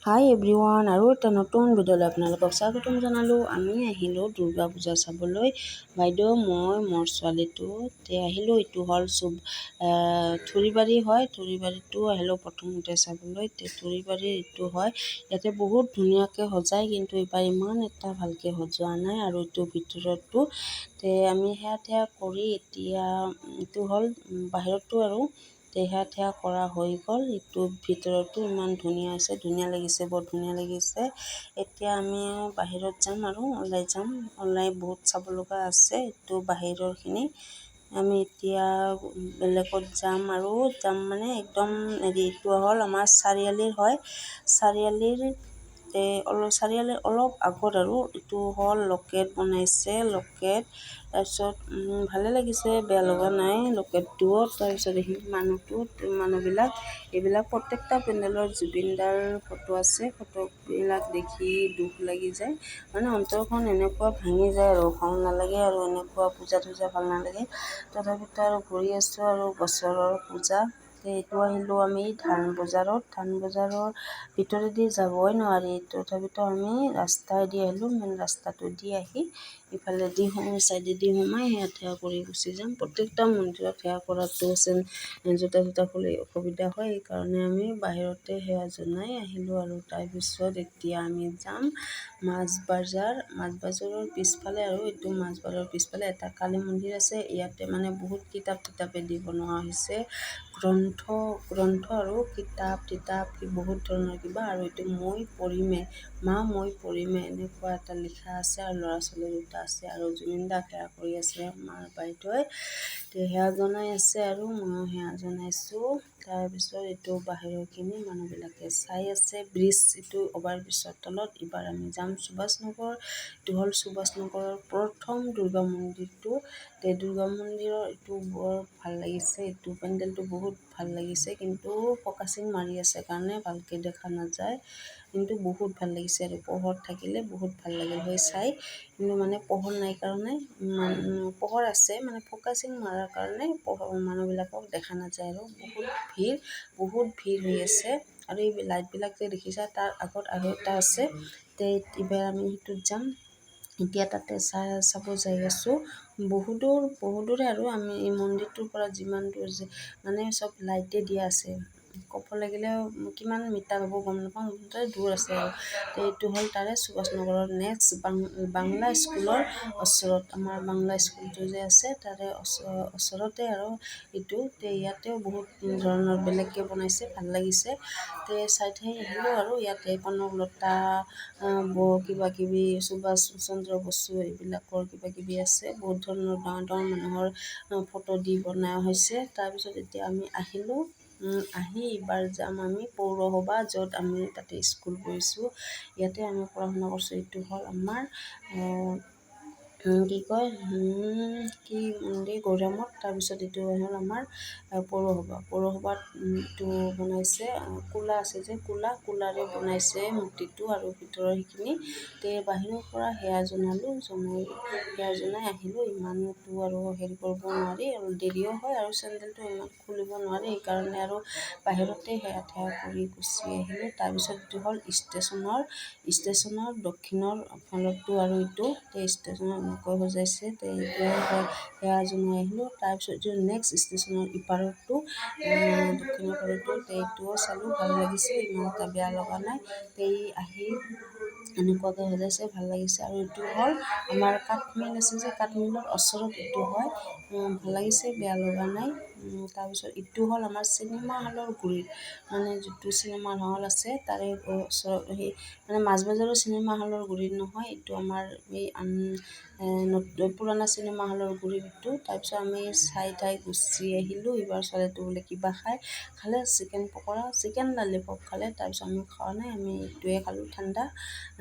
হাই everyone, আৰু এটা নতুন ভিডিঅ'লৈ আপোনালোকক স্বাগতম জনালোঁ। আমি আহিলোঁ দুৰ্গা পূজা চাবলৈ। বাইদেউ, মই মোৰ ছোৱালীটোতে আহিলোঁ। এইটো হ'ল থুৰিবাৰী হয়। থুৰিবাৰীটো আহিলোঁ প্ৰথমতে চাবলৈ। থুৰিবাৰীৰ এইটো হয়। ইয়াতে বহুত ধুনীয়াকৈ সজায়, কিন্তু এইবাৰ ইমান এটা ভালকৈ সজোৱা নাই। আৰু এইটো ভিতৰতো আমি সেয়া কৰি এতিয়া এইটো হ'ল বাহিৰতো আৰু সেয়া কৰা হৈ গ'ল। এইটো ভিতৰতো ইমান ধুনীয়া হৈছে, ধুনীয়া লাগিছে, বৰ ধুনীয়া লাগিছে। এতিয়া আমি বাহিৰত যাম আৰু ওলাই যাম। ওলাই বহুত চাব লগা আছে। এইটো বাহিৰৰখিনি আমি এতিয়া বেলেগত যাম মানে একদম এইটো হ'ল আমাৰ চাৰিআলিৰ হয়। চাৰিআলিৰ অলপ আগত আৰু এইটো হ'ল লকেট বনাইছে। লকেট তাৰপিছত ভালে লাগিছে, বেয়া লগা নাই লকেটটোও। তাৰপিছত এইখিনি মানুহবিলাক এইবিলাক প্ৰত্যেকটা পেণ্ডেলৰ জুবিনদাৰ ফটো আছে। ফটোবিলাক দেখি দুখ লাগি যায়, মানে অন্তৰখন এনেকুৱা ভাঙি যায় আৰু ভাল নালাগে আৰু এনেকুৱা পূজা ভাল নালাগে। তথাপিতো আৰু ঘূৰি আছোঁ আৰু বছৰৰ পূজা। এইটো আহিলোঁ আমি ধান বজাৰৰ ভিতৰেদি যাবই নোৱাৰি। তথাপিতো আমি ৰাস্তাইদি আহিলোঁ। মেইন ৰাস্তাটো দি আহি ইফালেদি চাইডেদি সোমাই সেয়া কৰি গুচি যাম। প্ৰত্যেকটা মন্দিৰত সেৱা কৰাটো জোতা খুলি অসুবিধা হয়। সেইকাৰণে আমি বাহিৰতে সেৱা জনাই আহিলোঁ। আৰু তাৰপিছত এতিয়া আমি যাম মাছবাজাৰৰ পিছফালে আৰু এইটো মাছবাজাৰৰ পিছফালে এটা কালী মন্দিৰ আছে। ইয়াতে মানে বহুত কিতাপেদি বনোৱা হৈছে। গ্ৰন্থ আৰু কিতাপ বহুত ধৰণৰ কিবা। আৰু এইটো মই পঢ়িমে এনেকুৱা এটা লিখা আছে। আৰু ল'ৰা ছোৱালী দুটা আছে আৰু জুবিনদা সেৱা কৰি আছে। আমাৰ বাইদেৱে সেৱা জনাই আছে আৰু ময়ো সেৱা জনাইছোঁ। তাৰপিছত এইটো বাহিৰৰখিনি মানুহবিলাকে চাই আছে। ব্ৰিজ, এইটো অভাৰব্ৰিজৰ তলত। এইবাৰ আমি যাম সুভাষ নগৰ। এইটো হ'ল সুভাষ নগৰৰ প্ৰথম দুৰ্গা মন্দিৰটো। দুৰ্গা মন্দিৰৰ এইটো বৰ ভাল লাগিছে। এইটো পেণ্ডেলটো বহুত ভাল লাগিছে, কিন্তু ফকাচিং মাৰি আছে কাৰণে ভালকৈ দেখা নাযায়। কিন্তু বহুত ভাল লাগিছে আৰু পোহৰ থাকিলে বহুত ভাল লাগিল হয় চাই। কিন্তু মানে পোহৰ নাই কাৰণে পোহৰ আছে, মানে ফকাচিং মৰাৰ কাৰণে মানুহবিলাকক দেখা নাযায় আৰু বহুত ভিৰ হৈ আছে। আৰু এই লাইটবিলাক যে দেখিছা, তাৰ আগত আৰু এটা আছে। এইবাৰ আমি সেইটোত যাম। এতিয়া তাতে চাব যাই আছোঁ। বহুদূৰে আৰু আমি এই মন্দিৰটোৰ পৰা যিমান দূৰ মানে চব লাইটে দিয়া আছে। ক'ব লাগিলে কিমান মিটাৰ হ'ব গম নাপাওঁ, দূৰ আছে আৰু এইটো হ'ল তাৰে সুভাষ নগৰৰ নেক্সট বাংলা স্কুলৰ ওচৰত। আমাৰ বাংলা স্কুলটো যে আছে তাৰে ওচৰতে আৰু এইটো ইয়াতেও বহুত ধৰণৰ বেলেগকৈ বনাইছে, ভাল লাগিছে। চাই আহিলোঁ আৰু ইয়াতে কনকলতা কিবাকিবি সুভাষ চন্দ্ৰ বসু এইবিলাকৰ কিবাকিবি আছে। বহুত ধৰণৰ ডাঙৰ মানুহৰ ফটো দি বনোৱা হৈছে। তাৰপিছত এতিয়া আমি আহিলোঁ। এইবাৰ যাম আমি পৌৰসভা, য'ত আমি তাতে স্কুল পঢ়িছোঁ। ইয়াতে আমি পঢ়া শুনা কৰিছোঁ। এইটো হ'ল আমাৰ গৌৰামত। তাৰপিছত এইটো হ'ল আমাৰ পৌৰসভাত এইটো বনাইছে। কোলা আছে যে কোলাৰে বনাইছে মূৰ্তিটো আৰু ভিতৰৰ সেইখিনি। বাহিৰৰ পৰা সেৱা জনাই আহিলোঁ। ইমানতো আৰু হেৰি কৰিব নোৱাৰি, আৰু দেৰিও হয় আৰু চেণ্ডেলটো ইমান খুলিব নোৱাৰি। সেইকাৰণে আৰু বাহিৰতে সেৱা কৰি গুচি আহিলোঁ। তাৰপিছত এইটো হ'ল ষ্টেচনৰ দক্ষিণৰ ফালতো আৰু এইটো ষ্টেচনত এনেকৈ সজাইছে। সেৱা জনাই আহিলোঁ। তাৰপিছত এইটো নেক্সট ষ্টেচনৰ ইপাৰতো দক্ষিণৰ ফালতো এইটোও চালোঁ, ভাল লাগিছে, ইমান এটা বেয়া লগা নাই। আহি এনেকুৱাকৈ সজাইছে, ভাল লাগিছে। আৰু এইটো হ'ল আমাৰ কাঠমিল আছে যে, কাঠমিলৰ ওচৰত এইটো হয়, ভাল লাগিছে, বেয়া লগা নাই। তাৰপিছত এইটো হ'ল আমাৰ চিনেমা হলৰ গুৰিত, মানে যিটো চিনেমা হল আছে তাৰে ওচৰত, মানে মাছবজাৰৰ চিনেমা হলৰ গুৰিত নহয়, এইটো আমাৰ এই পুৰণা চিনেমা হলৰ গুৰিত এইটো। তাৰপিছত আমি চাই গুচি আহিলোঁ। এইবাৰ ছোৱালীটো বোলে কিবা খালে চিকেন পকৰা, চিকেন ললিপপ খালে। তাৰপিছত আমি খোৱা নাই, আমি এইটোৱে খালোঁ ঠাণ্ডা।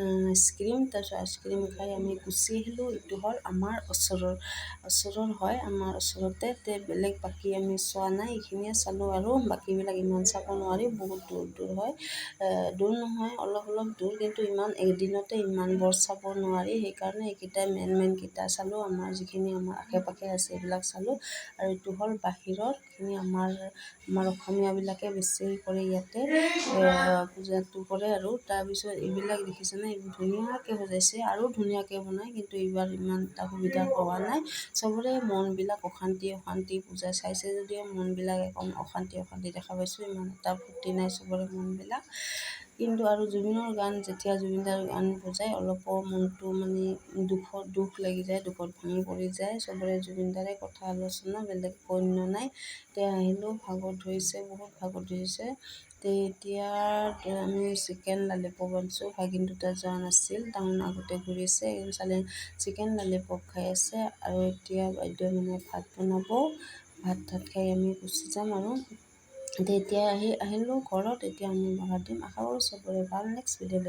আইচক্ৰীম। তাৰপিছত আইচক্ৰীম খাই আমি গুচি আহিলোঁ। এইটো হ'ল আমাৰ ওচৰৰ হয়, আমাৰ ওচৰতে বেলেগ বাকী আমি চোৱা নাই, এইখিনিয়ে চালোঁ আৰু বাকীবিলাক ইমান চাব নোৱাৰি, বহুত দূৰ দূৰ হয়, দূৰ নহয় অলপ অলপ দূৰ, কিন্তু ইমান এদিনতে ইমান বৰ চাব নোৱাৰি, সেইকাৰণে এইকেইটাই মেইনকেইটা চালোঁ। আমাৰ যিখিনি আমাৰ আশে পাশে আছে এইবিলাক চালোঁ। আৰু এইটো হ'ল বাহিৰৰখিনি আমাৰ অসমীয়াবিলাকে বেছি কৰে ইয়াতে পূজাটো কৰে। আৰু তাৰপিছত এইবিলাক দেখিছেনে, এইবোৰ ধুনীয়াকৈ সজাইছে আৰু ধুনীয়াকৈ বনায়, কিন্তু এইবাৰ ইমান এটা সুবিধা পোৱা নাই। চবৰে মনবিলাক অশান্তি পূজা চাইছে যদিও মনবিলাক অশান্তি দেখা পাইছোঁ, ইমান এটা ফূৰ্তি নাই চবৰে মনবিলাক। কিন্তু আৰু জুবিনৰ গান, যেতিয়া জুবিনদাৰ গান বজায় অলপো মনটো মানে দুখ লাগি যায়, দুখত ভাঙি পৰি যায়। চবৰে জুবিনদাৰে কথা আলোচনা, বেলেগ অন্য নাই। এতিয়া আহিলোঁ, ভাগৰ ধৰিছে, বহুত ভাগৰ ধৰিছে। এতিয়া আমি চিকেন ললিপপ আনিছোঁ, ভাগিন দুটা যোৱা নাছিল, টাউন আগতে ঘূৰিছে, চিকেন ললিপপ খাই আছে। আৰু এতিয়া বাইদেউ মানে ভাত বনাব, ভাত খাই আমি গুচি যাম। আৰু এতিয়া আহিলোঁ ঘৰত, এতিয়া আমি বনাই দিম। আশা কৰোঁ চবৰে ভাল। Next video'